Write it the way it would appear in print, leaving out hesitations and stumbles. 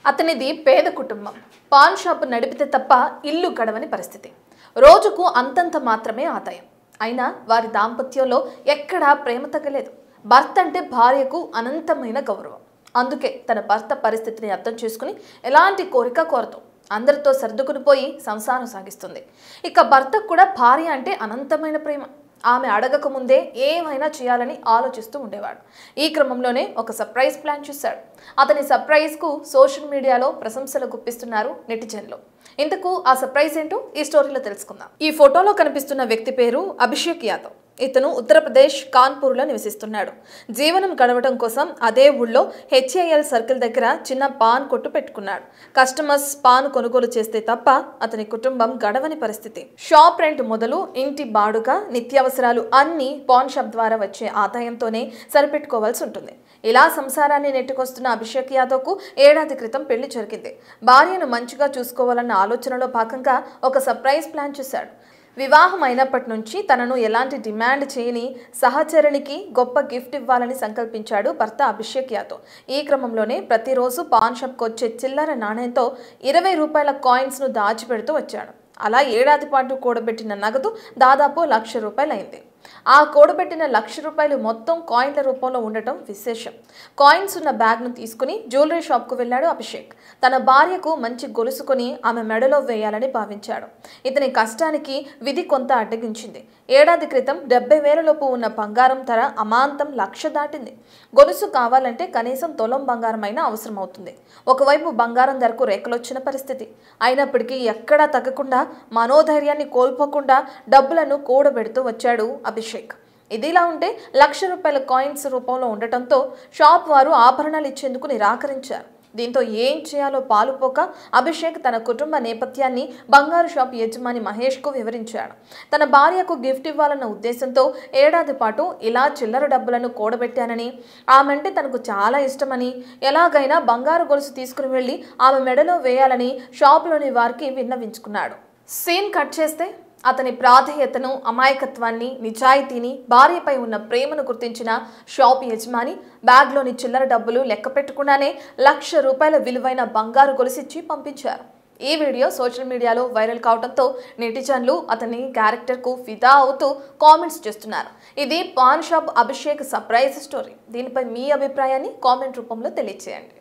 అతనిది పేద కుటుంబం. పాన్ షాప్ నడిపితే తప్ప ఇల్లు గడవని పరిస్థితి. రోజుకు అంతంత మాత్రమే ఆదాయం. అయినా వారి దాంపత్యంలో ఎక్కడా ప్రేమ తగ్గలేదు. భర్త అంటే భార్యకు అనంతమైన గౌరవం. అందుకే తన భర్త పరిస్థితిని అర్థం చేసుకుని ఎలాంటి కోరిక కోరదు. అందరితో సర్దుకుని పోయి సంసారం సాగిస్తుంది. ఇక భర్తకు కూడా భార్య అంటే అనంతమైన ప్రేమ. ఆమె అడగక ముందే ఏమైనా చేయాలని ఆలోచిస్తూ ఉండేవాడు. ఈ క్రమంలోనే ఒక సర్ప్రైజ్ ప్లాన్ చేశాడు. అతని సర్ప్రైజ్కు సోషల్ మీడియాలో ప్రశంసలు గుప్పిస్తున్నారు నెటిజన్లు. ఇంతకు ఆ సర్ప్రైజ్ ఏంటో ఈ స్టోరీలో తెలుసుకుందాం. ఈ ఫోటోలో కనిపిస్తున్న వ్యక్తి పేరు అభిషేక్ యాదవ్. ఇతను ఉత్తరప్రదేశ్ కాన్పూర్లో నివసిస్తున్నాడు. జీవనం గడవడం కోసం అదే ఊళ్ళో HAL సర్కిల్ దగ్గర చిన్న పాన్ కొట్టు పెట్టుకున్నాడు. కస్టమర్స్ పాన్ కొనుగోలు చేస్తే తప్ప అతని కుటుంబం గడవని పరిస్థితి. షాప్ రెంట్ మొదలు ఇంటి బాడుగా నిత్యావసరాలు అన్నీ పాన్ షాప్ ద్వారా వచ్చే ఆదాయంతోనే సరిపెట్టుకోవాల్సి ఉంటుంది. ఇలా సంసారాన్ని నెట్టుకొస్తున్న అభిషేక్ యాదవ్కు ఏడాది క్రితం పెళ్లి జరిగింది. భార్యను మంచిగా చూసుకోవాలన్న ఆలోచనలో భాగంగా ఒక సర్ప్రైజ్ ప్లాన్ చేశాడు. వివాహం అయినప్పటి నుంచి తనను ఎలాంటి డిమాండ్ చేయని సహచరునికి గొప్ప గిఫ్ట్ ఇవ్వాలని సంకల్పించాడు భర్త అభిషేక్ యాదవ్. ఈ క్రమంలోనే ప్రతిరోజు పాన్ షాప్కి వచ్చే చిల్లర నాణ్యంతో 20 రూపాయల కాయిన్స్ను దాచిపెడుతూ వచ్చాడు. అలా ఏడాది పాటు కూడబెట్టిన నగదు దాదాపు ₹1,00,000 అయింది. ఆ కూడబెట్టిన ₹1,00,000 మొత్తం కాయిన్ల రూపంలో ఉండటం విశేషం. కాయిన్స్ ఉన్న బ్యాగ్ను తీసుకుని జ్యువెలరీ షాప్కు వెళ్ళాడు అభిషేక్. తన భార్యకు మంచి గొలుసుకొని ఆమె మెడలో వేయాలని భావించాడు. ఇతని కష్టానికి విధి కొంత అడ్డగించింది. ఏడాది క్రితం 70,000 లోపు ఉన్న బంగారం ధర అమాంతం 1,00,000 దాటింది. గొలుసు కావాలంటే కనీసం తులం బంగారం అయినా అవసరం అవుతుంది. ఒకవైపు బంగారం ధరకు రేఖలొచ్చిన పరిస్థితి. అయినప్పటికీ ఎక్కడా తగ్గకుండా మనోధైర్యాన్ని కోల్పోకుండా డబ్బులను కూడబెడుతూ వచ్చాడు అభిషేక్. ఇదిలా ఉంటే ₹1,00,000 కాయిన్స్ రూపంలో ఉండటంతో షాప్ వారు ఆభరణాలు ఇచ్చేందుకు నిరాకరించారు. దీంతో ఏం చేయాలో పాలుపోక అభిషేక్ తన కుటుంబ నేపథ్యాన్ని బంగారు షాప్ యజమాని మహేష్కు వివరించాడు. తన భార్యకు గిఫ్ట్ ఇవ్వాలన్న ఉద్దేశంతో ఏడాది పాటు ఇలా చిల్లర డబ్బులను కూడబెట్టానని, ఆమెంటే తనకు చాలా ఇష్టమని, ఎలాగైనా బంగారు గొలుసు తీసుకుని వెళ్లి ఆమె మెడలో వేయాలని షాపులోని వారికి విన్నవించుకున్నాడు. సీన్ కట్ చేస్తే అతని ప్రాధేయతను, అమాయకత్వాన్ని, నిజాయితీని, భార్యపై ఉన్న ప్రేమను గుర్తించిన షాప్ యజమాని బ్యాగ్లోని చిల్లర డబ్బులు లెక్క పెట్టకుండానే ₹1,00,000 విలువైన బంగారు గొలుసిచ్చి పంపించారు. ఈ వీడియో సోషల్ మీడియాలో వైరల్ కావడంతో నెటిజన్లు అతని క్యారెక్టర్కు ఫిదా అవుతూ కామెంట్స్ చేస్తున్నారు. ఇది pan shop Abhishek surprise story. దీనిపై మీ అభిప్రాయాన్ని కామెంట్ రూపంలో తెలియజేయండి.